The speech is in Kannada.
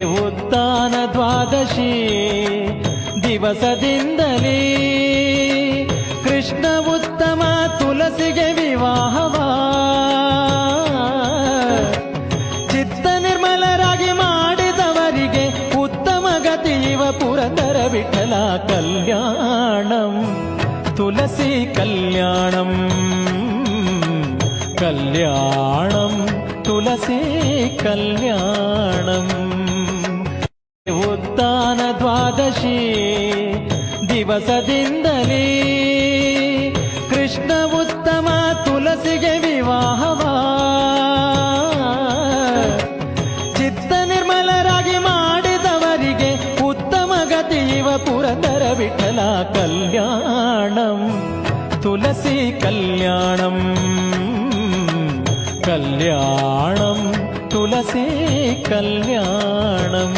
ಉತ್ಥಾನ ದ್ವಾದಶಿ ದಿವಸದಿಂದಲೇ ಕೃಷ್ಣ ಉತ್ತಮ ತುಳಸಿಗೆ ವಿವಾಹವ ಚಿತ್ತ ನಿರ್ಮಲರಾಗಿ ಮಾಡಿದವರಿಗೆ ಉತ್ತಮ ಗತಿ ಇವ ಪುರಂದರ ವಿಠಲ ಕಲ್ಯಾಣಂ ತುಳಸಿ ಕಲ್ಯಾಣಂ ಕಲ್ಯಾಣಂ ತುಳಸಿ ಕಲ್ಯಾಣಂ ಉತ್ಥಾನ ದ್ವಾದಶಿ ದಿವಸದಿಂದಲೇ ಕೃಷ್ಣ ಉತ್ತಮ ತುಳಸಿಗೆ ವಿವಾಹವ ಚಿತ್ತ ನಿರ್ಮಲರಾಗಿ ಮಾಡಿದವರಿಗೆ ಉತ್ತಮ ಗತಿ ಇವ ಪುರಂದರ ವಿಠಲ ಕಲ್ಯಾಣಂ ತುಳಸಿ ಕಲ್ಯಾಣಂ ಕಲ್ಯಾಣಂ ತುಳಸಿ ಕಲ್ಯಾಣಂ